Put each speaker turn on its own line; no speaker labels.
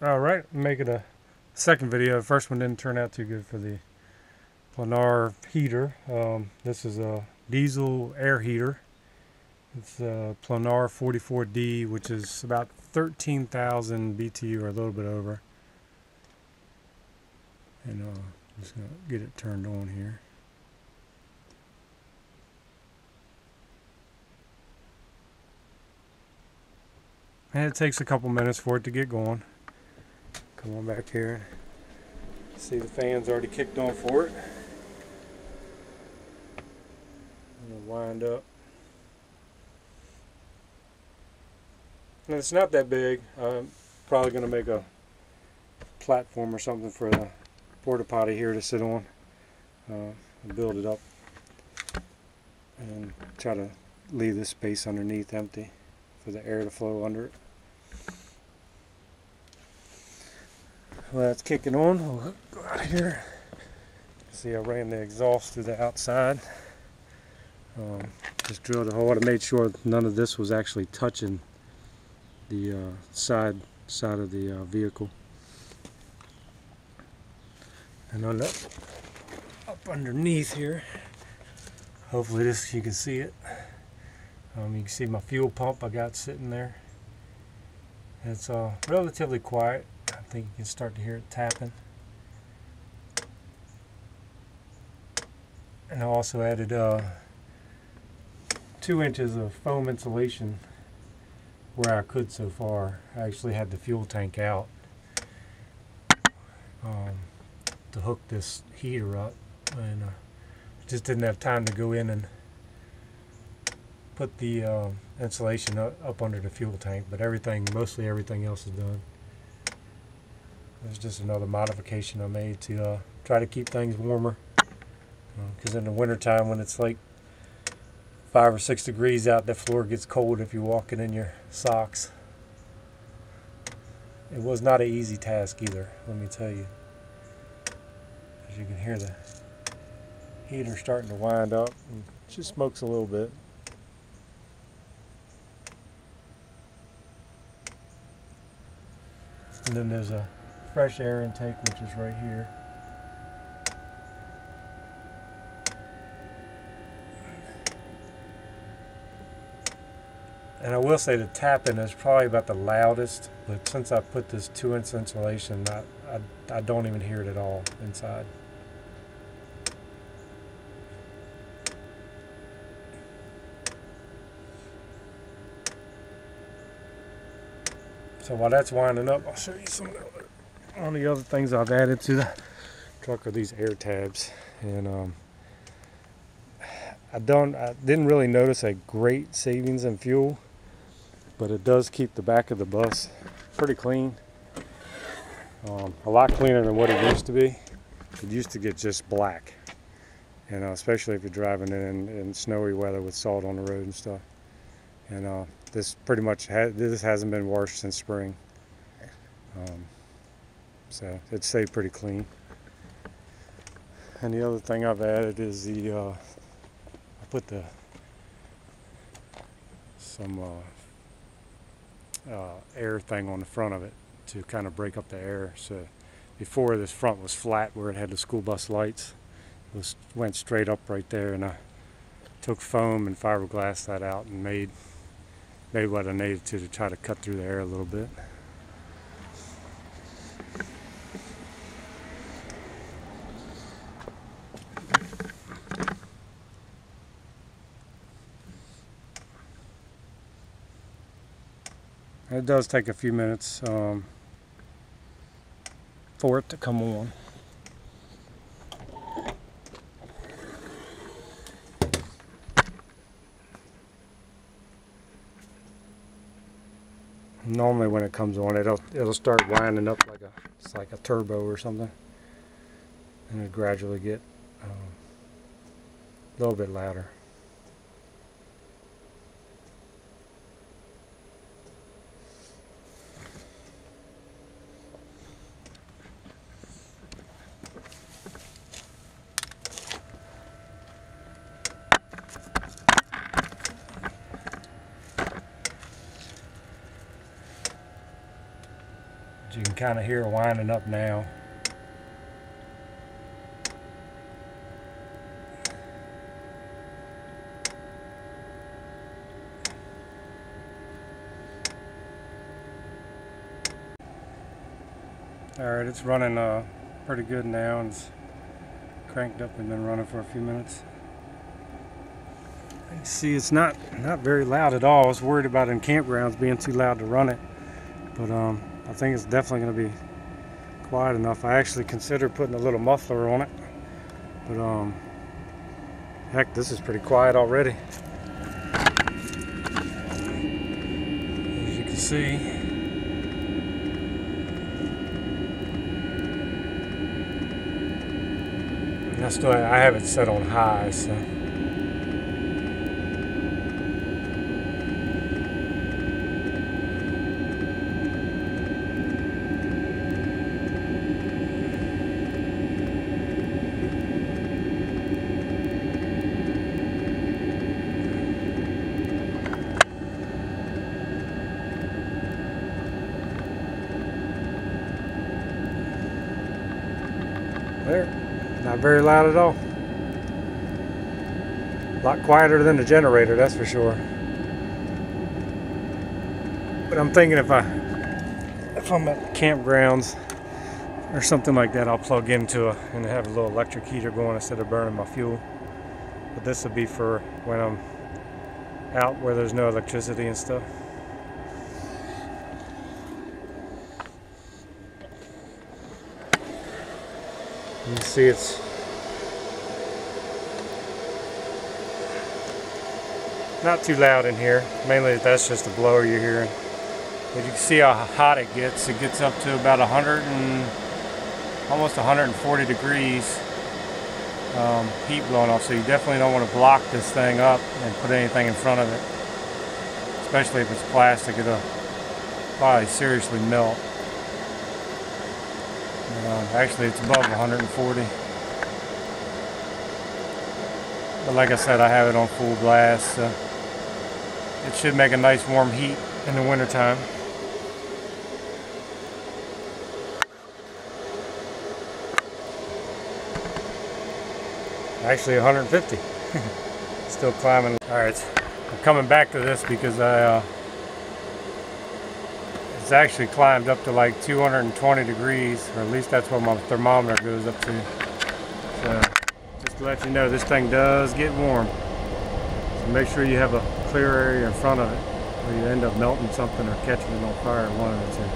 Alright, I'm making a second video. The first one didn't turn out too good for the Planar heater. This is a diesel air heater. It's a Planar 44D, which is about 13,000 BTU or a little bit over. And I'm just going to get it turned on here. And it takes a couple minutes for it to get going. Come on back here. See, the fan's already kicked on for it. I'm going to wind up. And it's not that big. I'm probably going to make a platform or something for the porta potty here to sit on. Build it up and try to leave this space underneath empty for the air to flow under it. Well, that's kicking on. We'll go out of here. See, I ran the exhaust through the outside. Just drilled a hole. I made sure none of this was actually touching the side of the vehicle. And on up underneath here, hopefully this you can see it. You can see my fuel pump I got sitting there. It's relatively quiet. I think you can start to hear it tapping. And I also added 2 inches of foam insulation where I could so far. I actually had the fuel tank out to hook this heater up, and just didn't have time to go in and put the insulation up under the fuel tank, but mostly everything else is done. There's just another modification I made to try to keep things warmer, because in the wintertime when it's like 5 or 6 degrees out, the floor gets cold if you're walking in your socks. It was not an easy task either, let me tell you. As you can hear the heater starting to wind up, and it just smokes a little bit. And then there's a fresh air intake, which is right here. And I will say the tapping is probably about the loudest, but since I put this 2-inch insulation, I don't even hear it at all inside. So while that's winding up, I'll show you some of the other things I've added to the truck are these air tabs. And I didn't really notice a great savings in fuel, but it does keep the back of the bus pretty clean. A lot cleaner than what it used to be. It used to get just black, and especially if you're driving in snowy weather with salt on the road and stuff. And this pretty much this hasn't been washed since spring, so it stayed pretty clean. And the other thing I've added is I put some air thing on the front of it to kind of break up the air. So before, this front was flat where it had the school bus lights. It went straight up right there, and I took foam and fiberglass that out and made what I needed to try to cut through the air a little bit. It does take a few minutes for it to come on. Normally when it comes on, it'll start winding up it's like a turbo or something, and it'll gradually get a little bit louder. As you can can kind of hear it winding up now. Alright, it's running pretty good now, and it's cranked up and been running for a few minutes. You see, it's not very loud at all. I was worried about in campgrounds being too loud to run it, but I think it's definitely going to be quiet enough. I actually considered putting a little muffler on it, but heck, this is pretty quiet already. As you can see. I have it set on high, so. There. Not very loud at all. A lot quieter than the generator, that's for sure. But I'm thinking if I'm at campgrounds or something like that, I'll plug into and have a little electric heater going instead of burning my fuel. But this will be for when I'm out where there's no electricity and stuff. You can see it's not too loud in here. Mainly that's just a blower you're hearing. But you can see how hot it gets. It gets up to about almost 140 degrees heat blowing off. So you definitely don't want to block this thing up and put anything in front of it. Especially if it's plastic, it'll probably seriously melt. Actually, it's above 140. But like I said, I have it on full blast, so it should make a nice warm heat in the wintertime. Actually 150. Still climbing. Alright, I'm coming back to this because it's actually climbed up to like 220 degrees, or at least that's what my thermometer goes up to. So just to let you know, this thing does get warm. So make sure you have a clear area in front of it, or you end up melting something or catching it on fire, one of the two.